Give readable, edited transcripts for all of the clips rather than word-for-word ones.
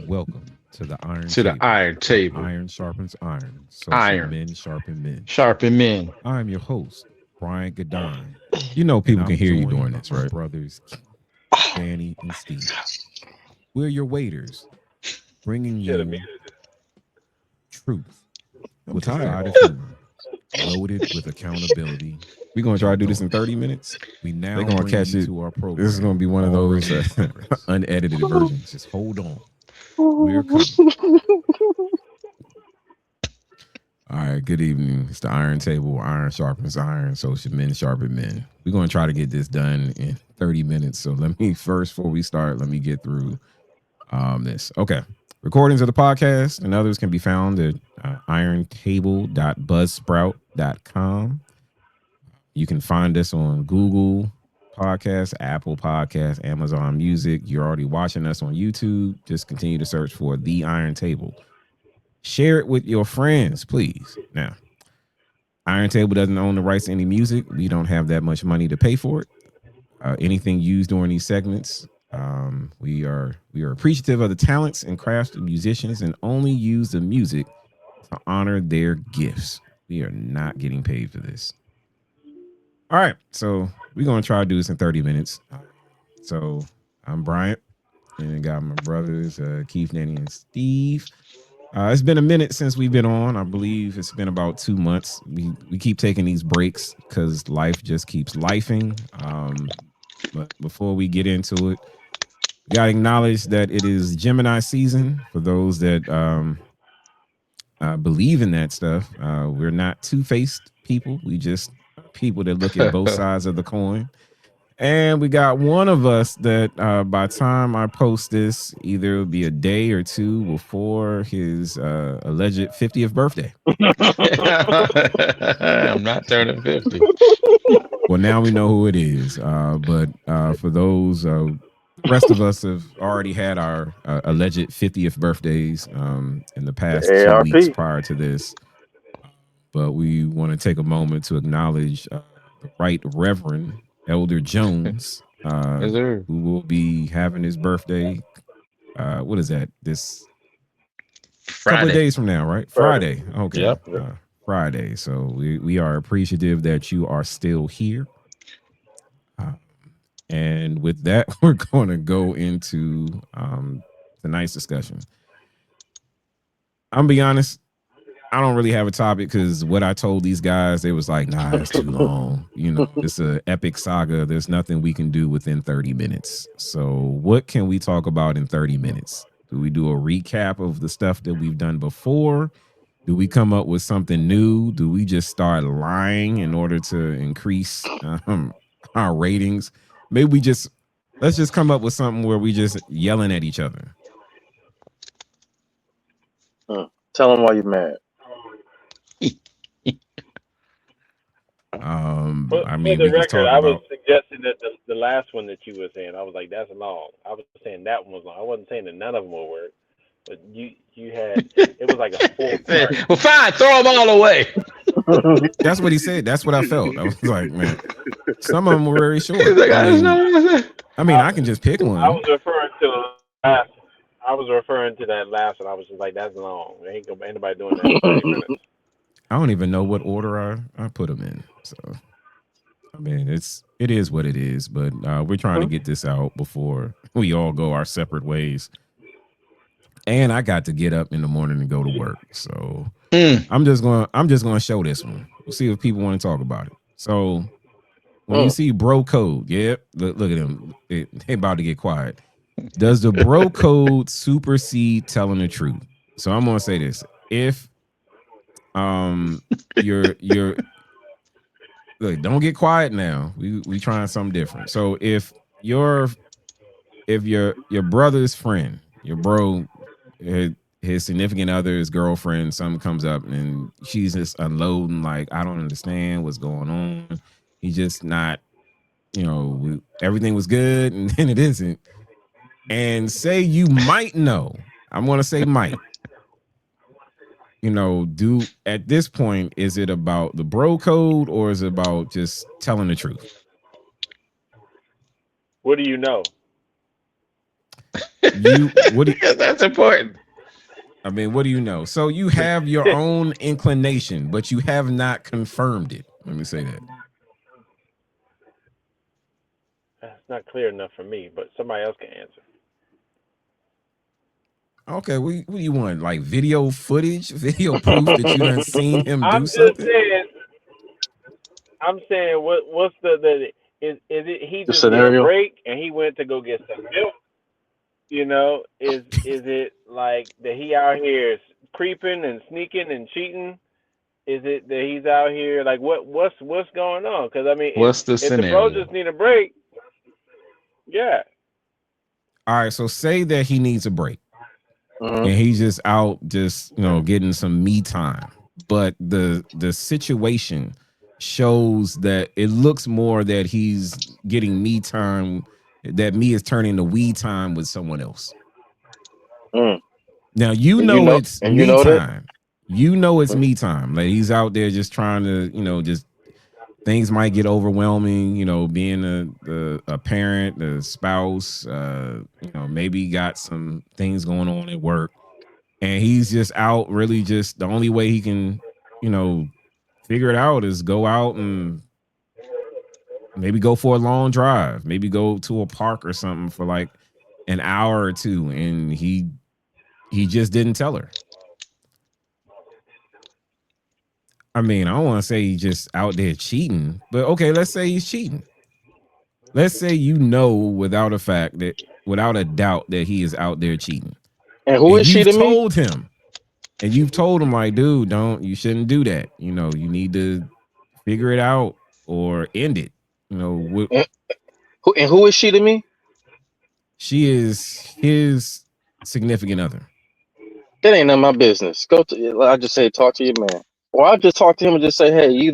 Welcome to the Iron To the Table. iron table. Iron sharpens iron, so should Iron. men sharpen men. Sharpen men. I'm your host, Brian Gadine, You know And people can I'm hear you joined doing by this, my right? brothers, Danny and Steve. We're your waiters, bringing Should have you muted it. truth I'm with a tired. side of humor, loaded with accountability. We're gonna try to and do this in thought. 30 minutes. We now They're gonna bring catch you it. to our program. This is gonna be one of those already in progress. unedited versions. Just hold on. We're coming. All right, good evening. It's the Iron Table. Iron sharpens iron, so should men sharpen men. We're gonna try to get this done in 30 minutes. So let me first, before we start, let me get through this. Okay. Recordings of the podcast and others can be found at irontable.buzzsprout.com. You can find us on Google Podcasts, Apple Podcasts, Amazon Music. You're already watching us on YouTube. Just continue to search for The Iron Table. Share it with your friends, please. Now, Iron Table doesn't own the rights to any music. We don't have that much money to pay for it. Anything used during these segments, we are appreciative of the talents and crafts of musicians and only use the music to honor their gifts. We are not getting paid for this. All right, so we're gonna try to do this in 30 minutes. So I'm Bryant, and I got my brothers Keith, Danny, and Steve. It's been a minute since we've been on. I believe it's been about 2 months. We keep taking these breaks because life just keeps lifing. But before we get into it, we got to acknowledge that it is Gemini season. For those that believe in that stuff, we're not two-faced people. We just people that look at both sides of the coin. And we got one of us that by the time I post this, either it'll be a day or two before his alleged 50th birthday. I'm not turning 50. Well, now we know who it is. But for those, the rest of us have already had our alleged 50th birthdays in the past 2 weeks ARP. prior to this. But we want to take a moment to acknowledge the Right Reverend Elder Jones, Yes, sir. who will be having his birthday. What is that? This couple of Friday. days from now, right? Friday. Okay. Yep. Friday. So we are appreciative that you are still here. And with that, we're going to go into tonight's discussion. I'm gonna be honest, I don't really have a topic because what I told these guys, they was like, nah, it's too long. You know, it's an epic saga. There's nothing we can do within 30 minutes. So what can we talk about in 30 minutes? Do we do a recap of the stuff that we've done before? Do we come up with something new? Do we just start lying in order to increase our ratings? Maybe let's just come up with something where we just yelling at each other. Tell them why you're mad. I mean, for we the could record, talk I was about. suggesting that the last one that you were saying, I was like, that's long. I was saying that one was long. I wasn't saying that none of them will work. But you had, it was like a full part. Well, fine. Throw them all away. That's what he said. That's what I felt. I was like, man, some of them were very short. He's like, I mean, I can just pick one. I was referring to the last. I was referring to that last one. I was just like, that's long. Ain't nobody doing that in 30 minutes. I don't even know what order I put them in. So, I mean, it is what it is. But we're trying to get this out before we all go our separate ways. And I got to get up in the morning and go to work. So I'm just gonna show this one. We'll see if people want to talk about it. So when you see bro code, look at them. They about to get quiet. Does the bro code supersede telling the truth? So I'm gonna say this: if you're look, don't get quiet now. We trying something different. So if your brother's friend, your bro, his significant other, his girlfriend, something comes up and she's just unloading like, I don't understand what's going on. He's just not, everything was good and then it isn't. And say you might know. I'm gonna say might. At this point, is it about the bro code or is it about just telling the truth? What do you know? What do you, That's important. I mean, what do you know? So you have your own inclination, but you have not confirmed it. Let me say that. That's not clear enough for me, but somebody else can answer. Okay, what do you want? Like video footage, video proof that you done seen him do I'm just something? saying. I'm saying, what's the is it he The just need a scenario. break and he went to go get some milk? You know, is it like that he out here creeping and sneaking and cheating? Is it that he's out here like what's going on? Because I mean, What's the if the bro just scenario? need a break, yeah. All right, so say that he needs a break Mhm. and he's just out, just getting some me time. But the situation shows that it looks more that he's getting me time, that me is turning to we time with someone else. Mm. Now it's And you me know that. time. You know it's me time. Like he's out there just trying to, just things might get overwhelming. Being a parent, a spouse. Maybe got some things going on at work, and he's just out. Really, just the only way he can, figure it out is go out and maybe go for a long drive. Maybe go to a park or something for like an hour or two, and he just didn't tell her. I mean, I don't want to say he's just out there cheating, but okay, let's say he's cheating. Let's say without a doubt that he is out there cheating. And who And is she you've to me? told him, like, dude, you shouldn't do that. You need to figure it out or end it. And who is she to me? She is his significant other. That ain't none of my business. I just say talk to your man, or I just talk to him and just say, hey, you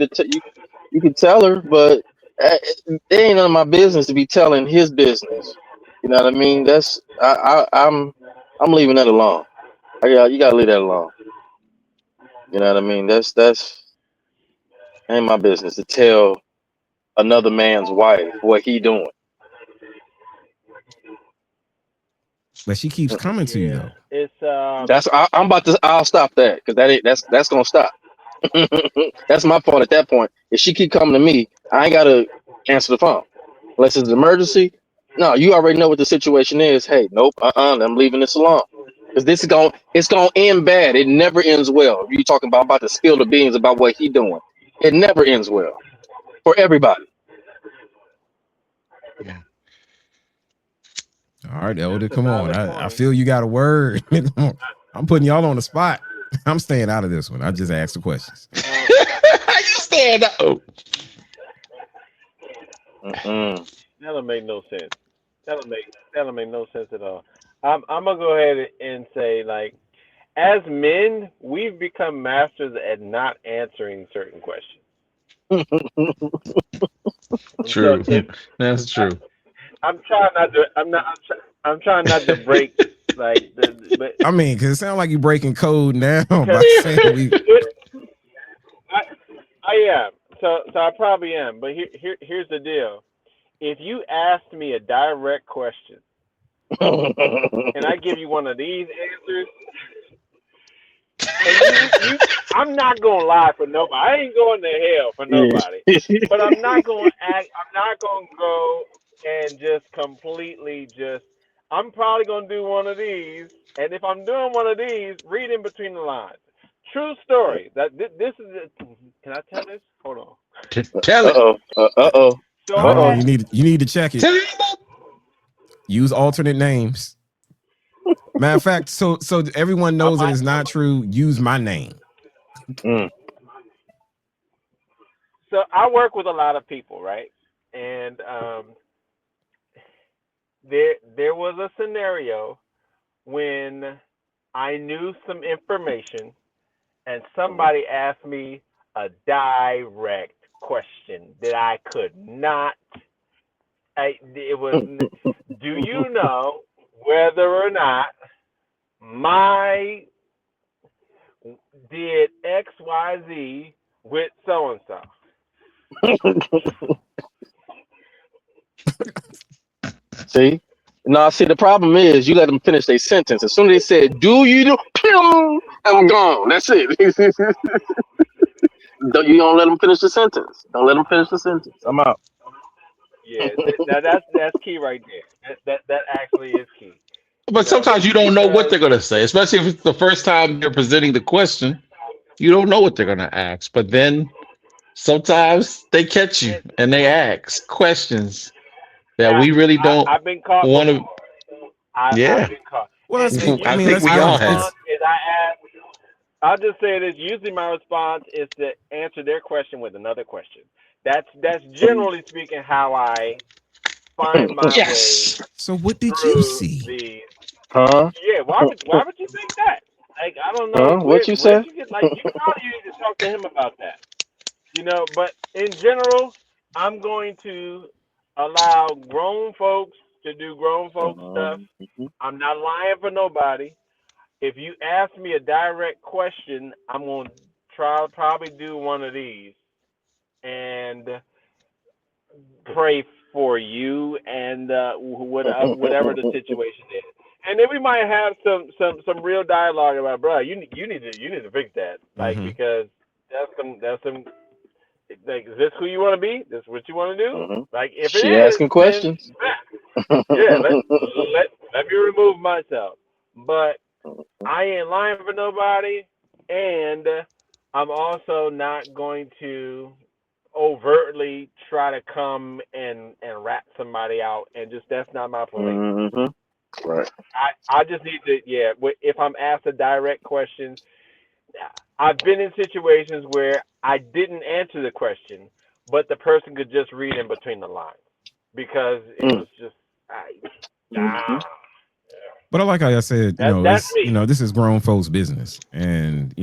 can tell her, but it ain't none of my business to be telling his business. You know what I mean? I'm leaving that alone. You gotta leave that alone. You know what I mean? That's ain't my business to tell another man's wife what he doing. But she keeps coming to you Yeah, though. it's I'm about to. I'll stop that because that's gonna stop. That's my fault at that point. If she keep coming to me, I ain't gotta answer the phone unless it's an emergency. No, you already know what the situation is. Hey, nope, I'm leaving this alone because it's gonna end bad. It never ends well. You talking about to spill the beans about what he doing? It never ends well for everybody. Yeah. All right, Elder, that's a come on. valid I point. feel you got a word. I'm putting y'all on the spot. I'm staying out of this one. I just asked the questions. How you stand up? Mm-mm. That'll make no sense. That'll make no sense at all. I'm gonna go ahead and say like, as men, we've become masters at not answering certain questions. And so True. if That's true. I'm trying not to, I'm trying not to break like but I mean, because it sounds like you're breaking code now by because saying we. I, I am. So I probably am. But here's the deal. If you asked me a direct question and I give you one of these answers, and you I'm not gonna lie for nobody. I ain't going to hell for nobody. But I'm not gonna act. I'm not gonna go and just completely just. I'm probably gonna do one of these, and if I'm doing one of these, read in between the lines. True story. That this is. Can I tell this? Hold on. Tell it. Uh-oh. Uh-oh. So Hold I on, had. you need to check it. Tell it. Use alternate names. Matter of fact, so everyone I knows that might. it's not true. Use my name. Mm. So I work with a lot of people, right? And there was a scenario when I knew some information and somebody asked me a direct question that I could not. It was, do you know whether or not my did X Y Z with so and so? See? No, see, the problem is you let them finish their sentence. As soon as they said, "Do you do?" Pew, I'm gone. That's it. You don't let them finish the sentence. Don't let them finish the sentence. I'm out. Yeah, that's key right there. That actually is key. But sometimes you don't know what they're going to say, especially if it's the first time they're presenting the question. You don't know what they're going to ask. But then sometimes they catch you and they ask questions that we really don't I've been caught want to. before. Yeah, I've been caught. Well, And, that's, and I I mean, usually think let's we be my all honest. have. response is I'll just say this. Usually my response is to answer their question with another question. That's generally speaking how I find my way Yes. So what did you through see? the. Huh? Yeah, why would you think that? Like I don't know Huh? What you where'd say? you get like you probably need to talk to him about that. But in general, I'm going to allow grown folks to do grown folks stuff. I'm not lying for nobody. If you ask me a direct question, I'm going to probably do one of these and pray for you and whatever the situation is. And then we might have some real dialogue about, bro. You need to fix that, like Mhm. because that's some like is this who you want to be? This what you want to do? Like if it She is, asking then questions. yeah, let me remove myself. But I ain't lying for nobody, and I'm also not going to overtly try to come and rat somebody out, and just that's not my place. Right. I just need to if I'm asked a direct question, I've been in situations where I didn't answer the question, but the person could just read in between the lines because it was just But like I said, that's it's me. this is grown folks' business, and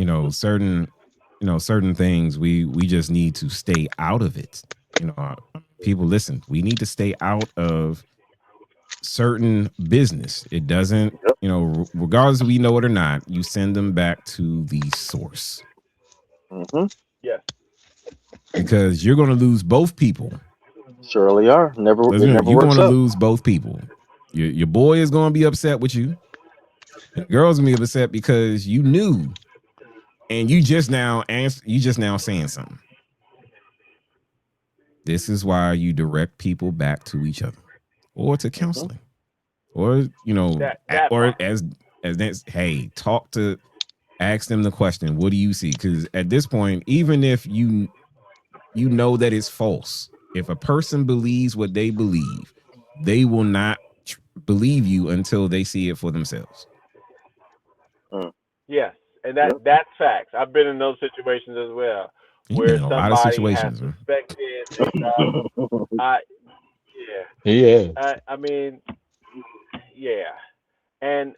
certain things we just need to stay out of it. People listen. We need to stay out of certain business. It doesn't, regardless if we know it or not, you send them back to the source Yes. because you're going to lose both people. Surely are. It never You're going works to out. lose both people. Your boy is going to be upset with you. And the girl's going to be upset because you knew and you just now saying something. This is why you direct people back to each other or to counseling. Or that or part. as hey, ask them the question, what do you see? Because at this point, even if you know that it's false, if a person believes what they believe, they will not believe you until they see it for themselves. Yes, and that's facts. I've been in those situations as well, You've been where in a lot of somebody has situations, man. suspected and stuff. I Yeah. I mean, yeah, and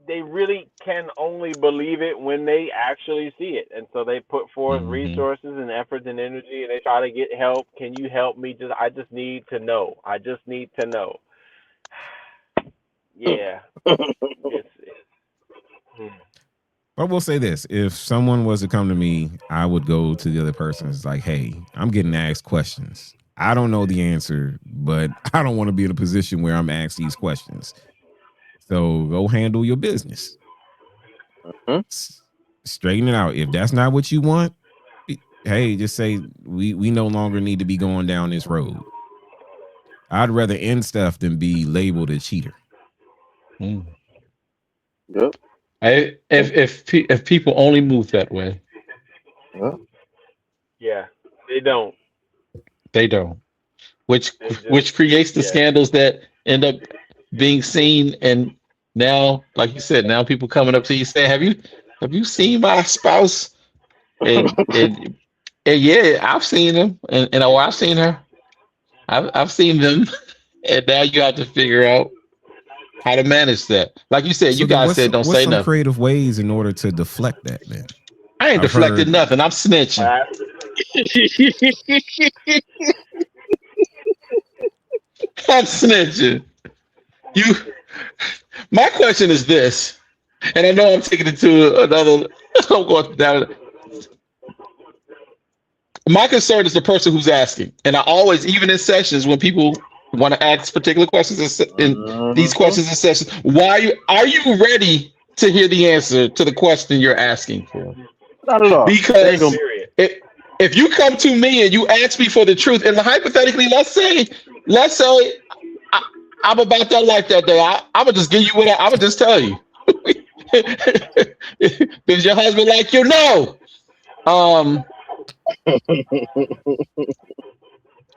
they really can only believe it when they actually see it, and so they put forth resources and effort and energy, and they try to get help. Can you help me? I just need to know. I just need to know. Yeah, it's I will say this: if someone was to come to me, I would go to the other person. It's like, hey, I'm getting asked questions. I don't know the answer, but I don't want to be in a position where I'm asked these questions. So go handle your business. Straighten it out. If that's not what you want, hey, just say we no longer need to be going down this road. I'd rather end stuff than be labeled a cheater. Mm. Yep. If people only move that way, Yep. yeah. They don't. they don't. Which They just which creates the yeah. scandals that end up being seen, and now, like you said, now people coming up to you saying, "Have you seen my spouse?" And yeah, I've seen them, and oh, I've seen her. I've seen them, and now you have to figure out how to manage that. Like you said, So you then, guys said don't what's say some nothing. creative ways in order to deflect that? Then I ain't I've deflected heard. nothing. I'm snitching. Uh, I'm snitching. You. My question is this, and I know I'm taking it to another. I'm going down. My concern is the person who's asking, and I always, even in sessions when people want to ask particular questions in these questions and sessions. Why are you ready to hear the answer to the question you're asking for? Not at all. Because Period. if you come to me and you ask me for the truth, and hypothetically, let's say I'm about that life that day, I'm gonna just give you I'm gonna just tell you. Does your husband like you? No.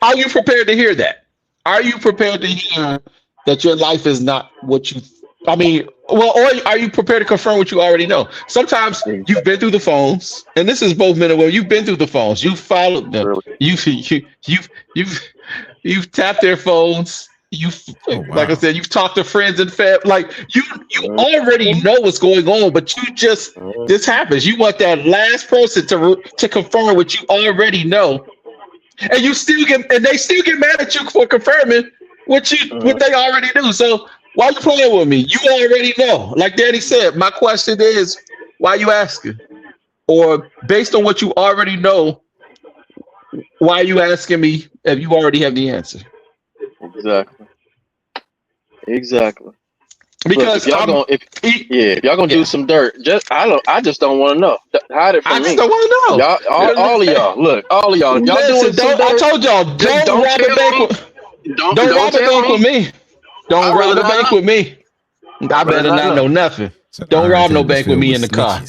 Are you prepared to hear that? Are you prepared to hear that your life is not what you? I mean, well, or are you prepared to confirm what you already know? Sometimes you've been through the phones, and this is both men and women. You've been through the phones. You've followed them. Really. You've tapped their phones. Like I said, you've talked to friends and family. Like you already know what's going on, but you just this happens. You want that last person to confirm what you already know, and they still get mad at you for confirming what they already knew. So why you playing with me? You already know. Like Danny said, my question is, why you asking? Or based on what you already know, why are you asking me if you already have the answer? Exactly. Because look, if y'all gonna do some dirt, I just don't want to know. Hide it from me. I just don't want to know. Y'all, all of y'all, look, all of y'all. Y'all doing some dirt. I told y'all, don't rob a bank with Don't rob a bank with me. Don't rob a bank with me. I better not know nothing. Don't rob no bank with me in the car.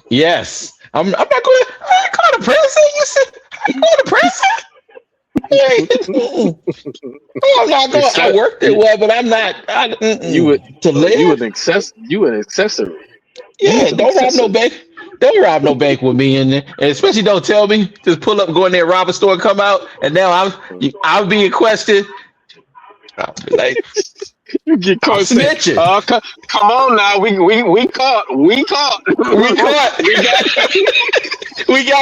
Yes. I'm not going. I ain't going to prison. You said I ain't going to prison. I'm not going. I worked it well, but I'm not. You an accessory. Yeah, don't rob no bank. Don't rob no bank with me in there, and especially don't tell me. Just pull up, go in there, rob a store, and come out, and now I'm being questioned. I'll be like, you get caught snitching. Come on now, we caught. We got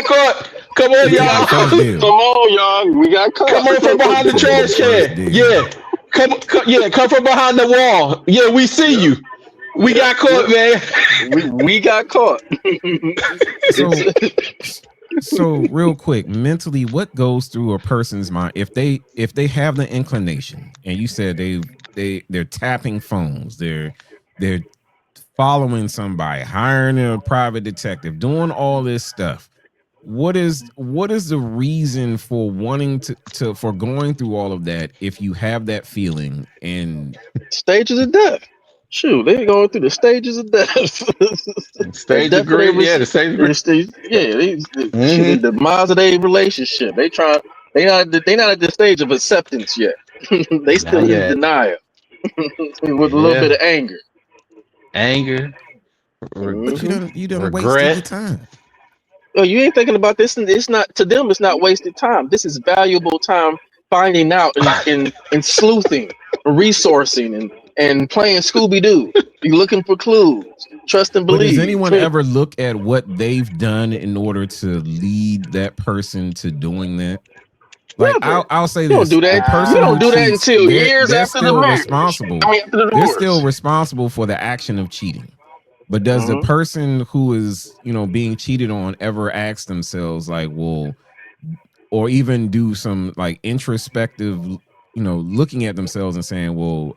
caught. Come on, y'all. Come on, y'all. We got caught. Come on from behind the trash can. Yeah. Come from behind the wall. Yeah, we see you. We got caught, man. We got caught. So real quick, mentally, what goes through a person's mind if they have the inclination, and you said they're tapping phones, they're following somebody, hiring a private detective, doing all this stuff. What is the reason for wanting to for going through all of that if you have that feeling and stages of death? Shoot, they're going through the stages of death. Stage of grief, the stage of grief. The demise of their relationship. They not at the stage of acceptance yet. They still in denial with a little bit of anger. But you done wasted your time. Oh, you ain't thinking about this, and it's not to them. It's not wasted time. This is valuable time finding out and sleuthing, resourcing, and playing Scooby Doo. You're looking for clues. Trust and believe. But does anyone ever look at what they've done in order to lead that person to doing that? Like I'll say this: you don't do that. You don't do that until years after the marriage. Responsible. After the they're still responsible for the action of cheating. But does the person who is, being cheated on ever ask themselves, like, well, or even do some like introspective, looking at themselves and saying, well,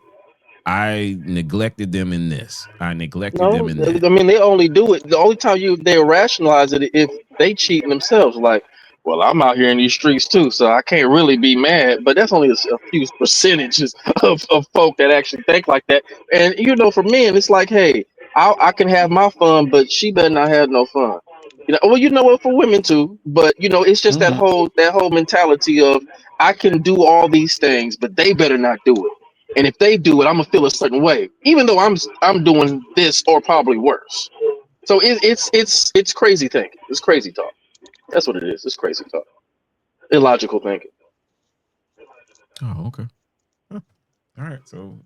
I neglected them in this. I neglected them in that. I mean, they only do it. The only time they rationalize it if they cheating themselves. Like, well, I'm out here in these streets too, so I can't really be mad. But that's only a few percentages of folk that actually think like that. And for men, it's like, hey, I can have my fun, but she better not have no fun. What, for women too. But it's just that whole mentality of I can do all these things, but they better not do it. And if they do it, I'm gonna feel a certain way, even though I'm doing this or probably worse. So it's crazy thinking. It's crazy talk. That's what it is. It's crazy talk. Illogical thinking. Oh, okay. Huh. All right. So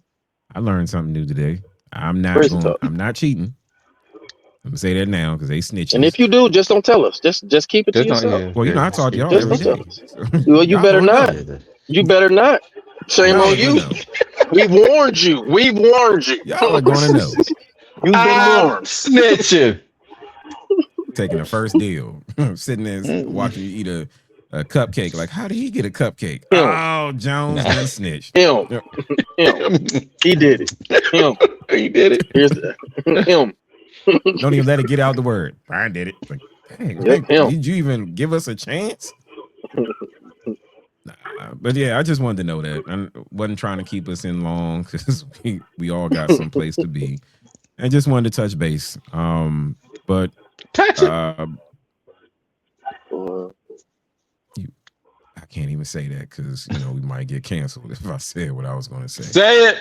I learned something new today. I'm not cheating. I'm gonna say that now because they snitches. And if you do, just don't tell us. Just keep it to yourself. Well, I taught y'all every day. Well, you better not. You better not. Shame on you. We warned you. Y'all are gonna know. You've been warned. Snitching. Taking the first deal, sitting there watching you eat a cupcake. Like, how did he get a cupcake? Him. Oh, Jones done snitched. Him. Yep. Him. He did it. Him. He did it. Here's the him. Don't even let it get out the word. Brian did it. Like, dang, Yep, him. did you even give us a chance? Nah, but yeah, I just wanted to know that. I wasn't trying to keep us in long because we all got someplace to be. I just wanted to touch base. But Touch it. I can't even say that because we might get canceled if I said what I was going to say. Say it.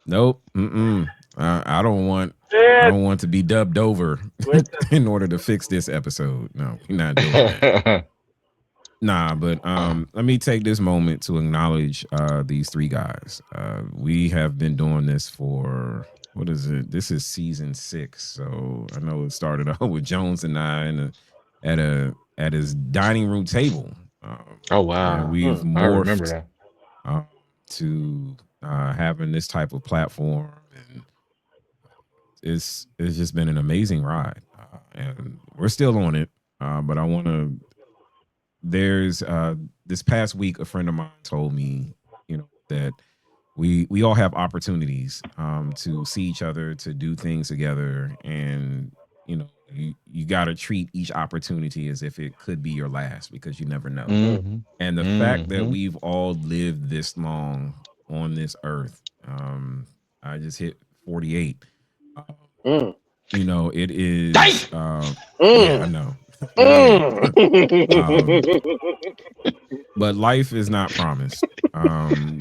Nope. I don't want to be dubbed over in order to fix this episode. No, we're not doing that. Nah, but let me take this moment to acknowledge these three guys. We have been doing this for, what is it? This is season 6. So I know it started out with Jones and I at his dining room table. Oh wow! And we've I remember morphed that. to having this type of platform, and it's just been an amazing ride, and we're still on it. But I want to. There's this past week, a friend of mine told me, that we all have opportunities to see each other, to do things together, and you got to treat each opportunity as if it could be your last, because you never know. Mm-hmm. And the fact that we've all lived this long on this earth, I just hit 48. It is. Yeah, I know. But life is not promised.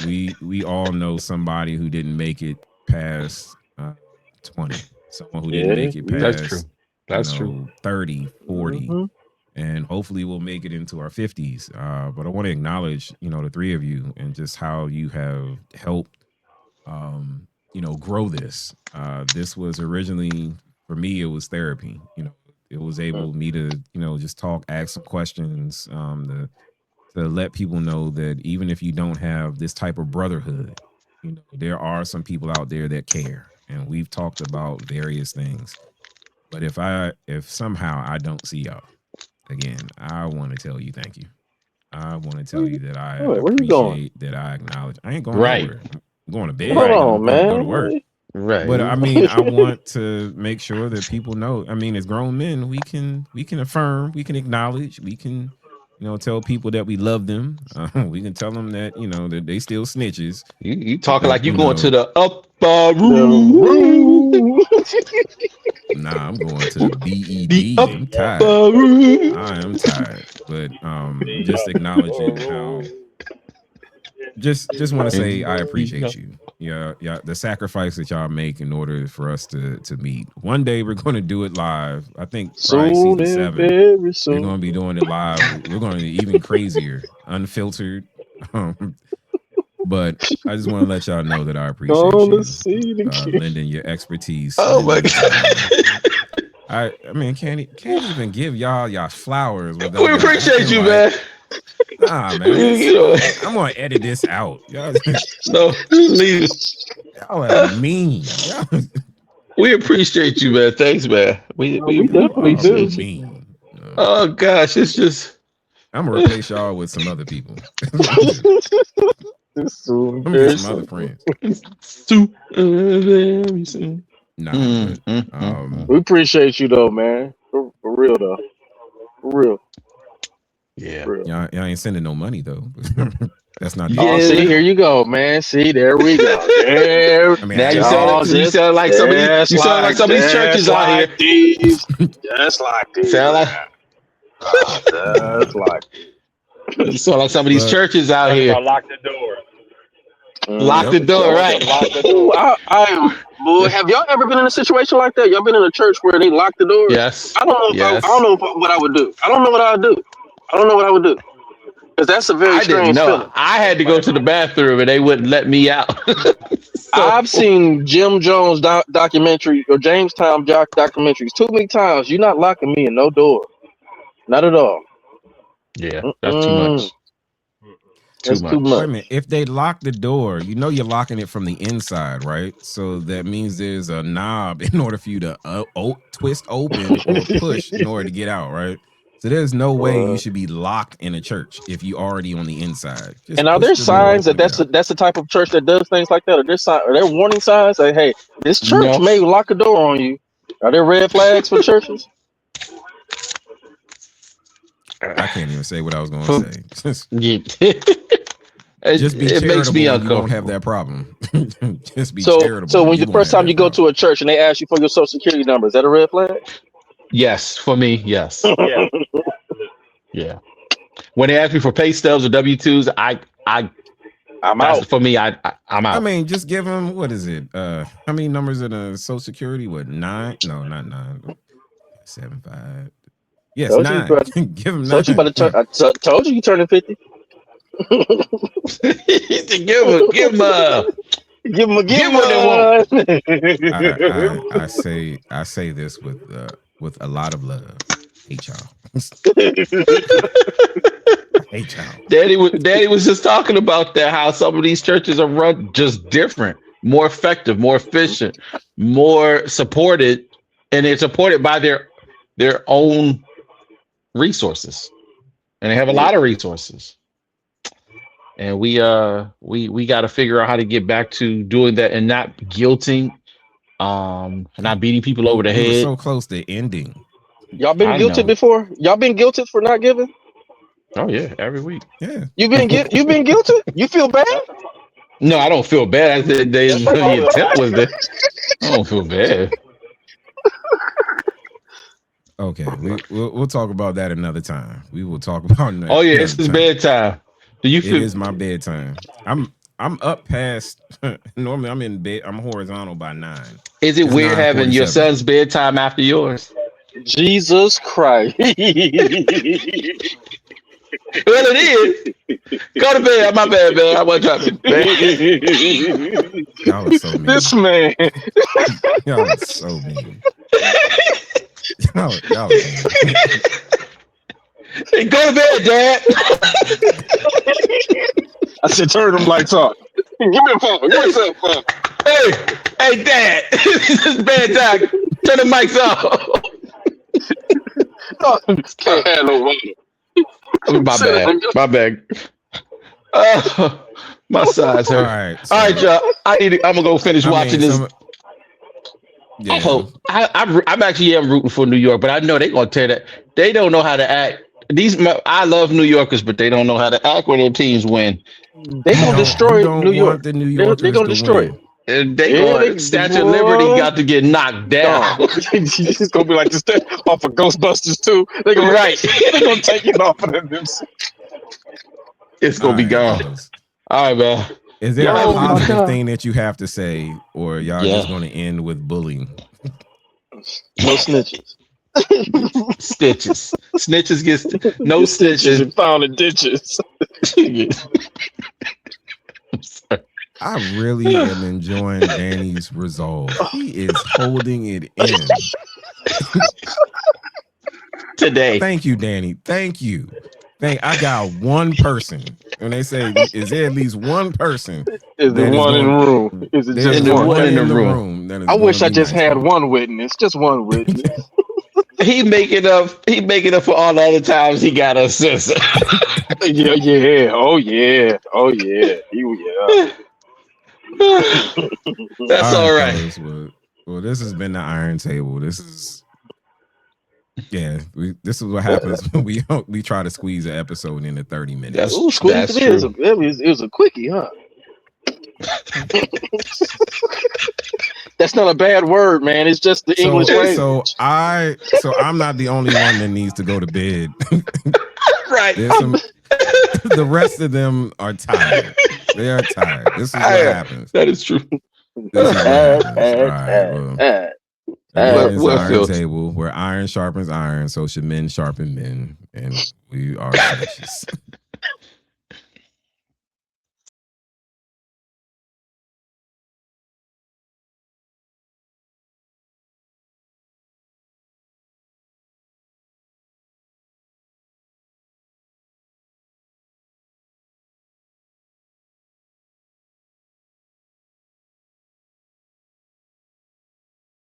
We all know somebody who didn't make it past 20. Someone who didn't make it past. That's true. 30, 40. And hopefully we'll make it into our 50s. But I want to acknowledge, the three of you and just how you have helped, grow this. This was originally, for me, it was therapy. It was able me to, just talk, ask some questions, to let people know that even if you don't have this type of brotherhood, there are some people out there that care. And we've talked about various things. But if somehow I don't see y'all again, I want to tell you thank you. I want to tell you that I appreciate, that I acknowledge. I ain't going nowhere. I'm going to bed. Hold on, man. Go to work. Right. But I mean, I want to make sure that people know. I mean, as grown men, we can affirm, we can acknowledge, we can, tell people that we love them. We can tell them that that they still snitches. You talking like you going to the upper room? Nah, I'm going to the BED. I'm tired. I am tired. But just acknowledging how. Just want to say I appreciate you. Yeah, the sacrifice that y'all make in order for us to meet. One day we're going to do it live. I think probably season 7. We're going to be doing it live. We're going to be even crazier, unfiltered. But I just want to let y'all know that I appreciate you lending your expertise. Oh my God! I mean, can't even give y'all flowers. We appreciate you, man. Nah, man. I'm gonna edit this out. Y'all, no, leave it. Y'all are mean. We appreciate you, man. Thanks, man. We definitely do. Mean. Oh gosh, it's just. I'm gonna replace y'all with some other people. I'm gonna get some other friends. Very soon. Nah, we appreciate you though, man. For real though. For real. Yeah. Y'all ain't sending no money though. That's not. See, here you go, man. See, there we go. There. I mean, now you sound like some of these churches out here. Just like these. Sound like. Just like. You sound like some of these churches out here. Lock the door. Lock the door, right? Lock the door. Boy, have y'all ever been in a situation like that? Y'all been in a church where they lock the door? Yes. I don't know what I would do. I don't know what I would do. Because that's a very strange feeling. I had to go to the bathroom and they wouldn't let me out. I've seen Jim Jones documentary or Jamestown documentaries too many times. You're not locking me in no door. Not at all. Yeah, that's too much. That's too much. Wait a minute. If they lock the door, you're locking it from the inside, right? So that means there's a knob in order for you to twist open or push in order to get out, right? So there's no way you should be locked in a church if you already on the inside. Just And are push there the door signs open that and get out. that's the type of church that does things like that? Are there warning signs that hey, this church No. may lock a door on you? Are there red flags for churches? I can't even say what I was going For- to say. Yeah. Just be it makes me charitable and you won't have uncomfortable. that problem. Just be So charitable. so when You the won't first have time that you go problem. to a church and they ask you for your social security number, is that a red flag? Yes, for me, yes. Yeah. Yeah. When they ask me for pay stubs or W-2s, I'm that's out. for me. I'm I out. mean, just give them, what is it? How many numbers in a social security? What, 9? No, not 9. 7, 5. Yes, Told you, 9. brother. Give them Told you 9. about to turn. Told you turning 50. give him a Give him give what they want. I say this with a lot of love. Hate y'all. Hate y'all. Daddy was just talking about that, how some of these churches are run just different, more effective, more efficient, more supported, and they're supported by their own resources. And they have a lot of resources. And we got to figure out how to get back to doing that and not guilting, not beating people over the We were head. so close to ending. Y'all been I guilted know. before? Y'all been guilted for not giving? Oh yeah, every week. Yeah. You've been guilted? You feel bad? No, I don't feel bad. I said the attempt was there. I don't feel bad. Okay, we'll talk about that another time. We will talk about that. Oh yeah, it's his bedtime. Do you It feel? is my bedtime. I'm up past. Normally, I'm in bed. I'm horizontal by 9. Is it It's weird having your 9:47. son's bedtime after yours? Jesus Christ. Well, it is. Go to bed. My bad, man. I wasn't trying to. Y'all are so mean. This man. Y'all are so mean. Y'all are mean. Hey, go to bed, Dad. I said, turn them lights off. Give me a phone. Give me some phone. Hey, Dad. It's bedtime. Turn the mics off. Can't have no water. My bad. My sides All hurt. right. All right, y'all. I'm gonna go finish watching this. Yeah. I hope I'm actually rooting for New York, but I know they're gonna tear that. They don't know how to act. I love New Yorkers, but they don't know how to act when their teams win. They gonna destroy New York. The New Yorkers They're gonna destroy win. it. And they Yeah, going Statue of Liberty got to get knocked down. It's gonna be like this off of Ghostbusters too. They're gonna they're gonna take it off of them. It's gonna be gone. Fellas. All right, man. Is there Oh a my positive God. thing that you have to say, or y'all Yeah. just going to end with bullying? No snitches. Stitches. Snitches gets no stitches. and found in ditches. I'm sorry. I really am enjoying Danny's resolve. He is holding it in. Today. Thank you, Danny. Thank you. I got one person. When they say, is there at least one person? Is the one in the room? Is it There's just one one? in the room. that is I wish I gonna be just nice had for. one witness. Just one witness. He making up for all the other times he got us censored. Yeah. Oh yeah. Yeah. That's all right. Fellas, well, this has been the Iron Table. This is what happens when we try to squeeze an episode into 30 minutes. Ooh, squeeze it is. It was a quickie, huh? That's not a bad word, man. It's just the English language. So I'm not the only one that needs to go to bed. Right. The rest of them are tired. They are tired. This is what happens. That is true. This is what happens. All right. Well, again, it's Well, Iron Table where iron sharpens iron. So should men sharpen men, and we are Snitches.